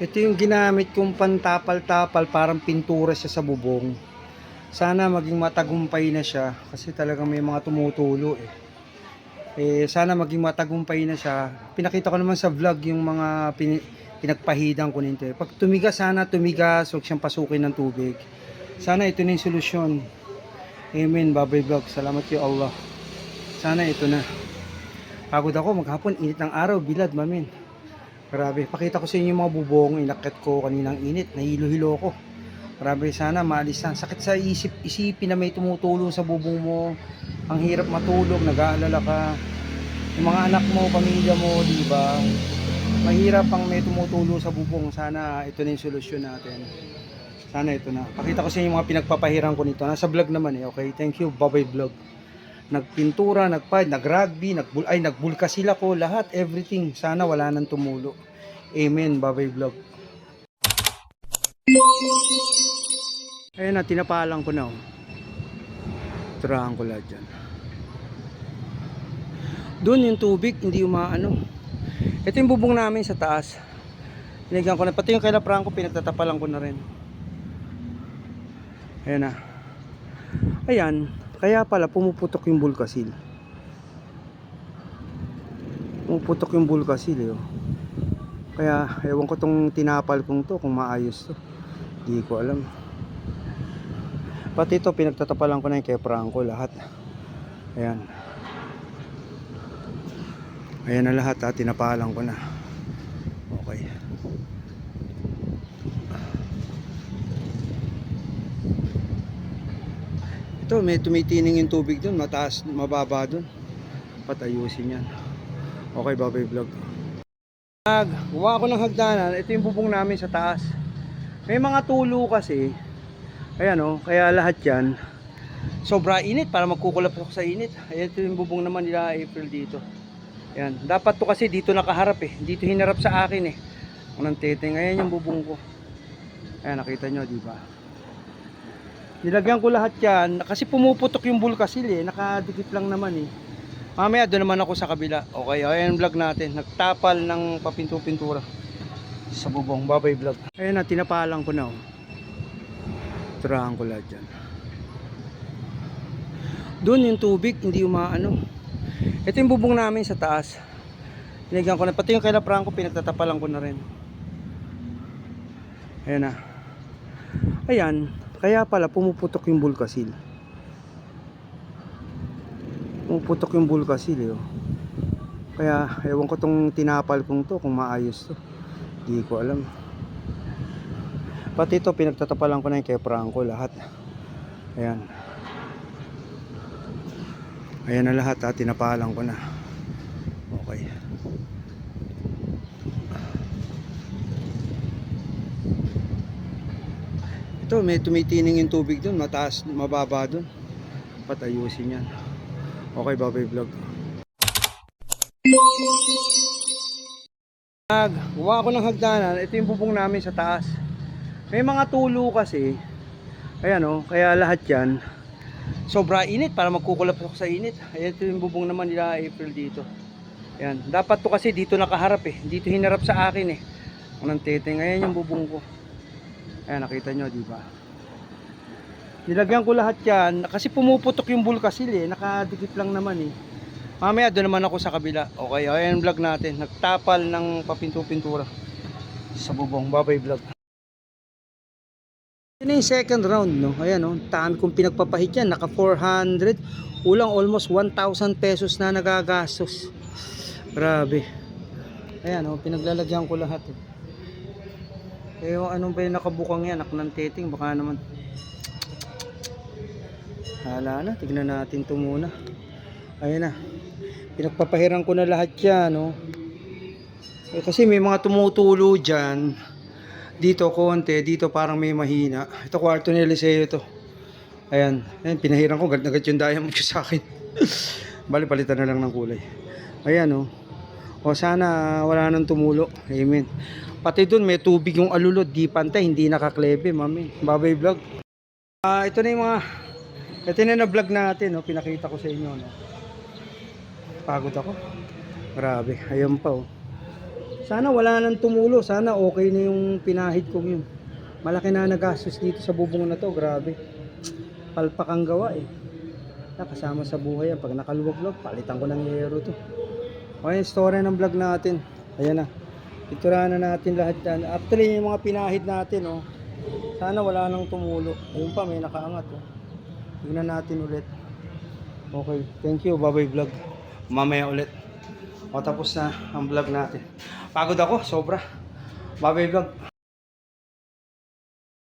Ito yung ginamit kong pantapal-tapal, parang pintura siya sa bubong. Sana maging matagumpay na siya kasi talagang may mga tumutulo eh. Sana maging matagumpay na siya. Pinakita ko naman sa vlog yung mga pinagpahidan ko nito eh. Pag tumigas, sana tumigas, huwag siyang pasukin ng tubig. Sana ito na yung solusyon. Amen, Babay Vlog. Salamat kay Allah. Sana ito na. Pagod ako maghapon, init ng araw, bilad, mamin. Grabe, pakita ko sa inyo yung mga bubong, inakyat ko kaninang init, nahilo-hilo ko. Grabe, sana maalis na. Sakit sa isipin na may tumutulong sa bubong mo. Ang hirap matulog, nag-aalala ka. Yung mga anak mo, pamilya mo, di ba? Mahirap ang may tumutulong sa bubong. Sana ito na yung solusyon natin. Sana ito na. Pakita ko sa inyo yung mga pinagpapahiran ko nito. Nasa vlog naman eh, okay? Thank you, Babay Vlog. Nagpintura, nag-rugby, nagbulka sila ko, lahat, everything. Sana wala nang tumulo. Amen, Babay Vlog. Ayun na, tinapalan ko na. Turahan ko lahat dyan. Doon yung tubig, hindi umaano. Ito yung bubong namin sa taas. Pinigyan ko na, pati yung kaila Franco, pinagtatapalan ko na rin. Ayan na. Ayan, kaya pala pumuputok yung bulkasil. Pumuputok yung bulkasil eh. Oh. Kaya ewan ko tong tinapal kong to kung maayos to. Hindi ko alam. Pati ito pinagtatapalan ko na yung kay Franco lahat. Ayan. Ayan na lahat ha, tinapalan ko na. Okay. Ito may tumitining yung tubig doon, mataas, mababa doon. Patayusin yan. Okay, Babay Vlog. Gawa ako ng hagdanan. Ito yung bubong namin sa taas. May mga tulo kasi. Ayan o, kaya lahat yan sobra init para magkukulap ako sa init. Ayan, ito yung bubong naman nila April dito. Ayan, dapat to kasi dito nakaharap eh. Dito hinarap sa akin eh. Unang teteng, ayan yung bubong ko. Ayan, nakita nyo, di ba? Nilagyan ko lahat yan kasi pumuputok yung bulkasil eh. Nakadikit lang naman eh. Mamaya doon naman ako sa kabila. Okay, ayan vlog natin. Nagtapal ng papinto-pintura sa bubong. Babay Vlog. Ayan na, tinapalan ko na oh. Turahan ko lahat dyan. Doon yung tubig, hindi umaano. Ito yung bubong namin sa taas. Pinigyan ko na, pati yung kaila Franco, pinagtatapalan ko na rin. Ayan na. Ayan, kaya pala pumuputok yung bulkasil. Pumuputok yung bulkasil eh. Oh. Kaya ewan ko tong tinapal kong to kung maayos to. Hindi ko alam. Pati ito pinagtatapalan ko na yung kay Franco lahat. Ayan. Ayan na lahat ha, tinapalan ko na. Okay. Ito may tumitining yung tubig doon, mataas, mababa doon. Patayusin yan. Okay, Babay Vlog. Gawa ako ng hagdanan. Ito yung bubong namin sa taas. May mga tulo kasi. Ayan o, kaya lahat yan sobra init para magkukulap ako sa init. Ayan, ito yung bubong naman nila April dito. Ayan, dapat to kasi dito nakaharap eh. Dito hinarap sa akin eh. Unang teteng, ayan yung bubong ko. Ayan, nakita nyo, di ba? Nilagyan ko lahat yan kasi pumuputok yung bulkasil eh. Nakadikit lang naman eh. Mamaya doon naman ako sa kabila. Okay, ayan vlog natin. Nagtapal ng papinto-pintura sa bubong. Babay Vlog. Ito yung second round, no? Ayan, no? Dami kong pinagpapahit yan. Naka 400. Ulang almost 1,000 pesos na nagagastos. Grabe. Ayan, no? Pinaglalagyan ko lahat. Anong ba yung nakabukang yan? Anak ng teting. Baka naman. Hala na. Tignan natin ito muna. Ayan na. Pinagpapahiran ko na lahat yan, no? Kasi may mga tumutulo dyan. Dito konti, dito parang may mahina. Ito kwarto ni Eliseo to. Ayan, ayan pinahiran ko, agad yung diamond ko sa akin. Bali, palitan na lang ng kulay. Ayan oh. O sana wala nang tumulo. Amen. Pati dun may tubig yung alulod, di pantay, hindi nakaklebe, mami. Babay Vlog. Ito na yung mga, ito na vlog natin, no? Pinakita ko sa inyo. No? Pagod ako. Grabe, ayan pa oh. Sana wala nang tumulo. Sana okay na yung pinahid kong yun. Malaki na nagastos dito sa bubong na to. Grabe. Palpak ang gawa eh. Kasama sa buhay yan. Pag nakaluwag-luwag, palitan ko ng yero to. Okay, story ng vlog natin. Ayan na. Iturahan na natin lahat yan. Actually, yung mga pinahid natin, oh. Sana wala nang tumulo. Ayun pa, may nakaangat, oh. Tingnan natin ulit. Okay, thank you. Bye-bye vlog. Mamaya ulit. O, tapos na ang vlog natin. Pagod ako, sobra. Bye-bye vlog.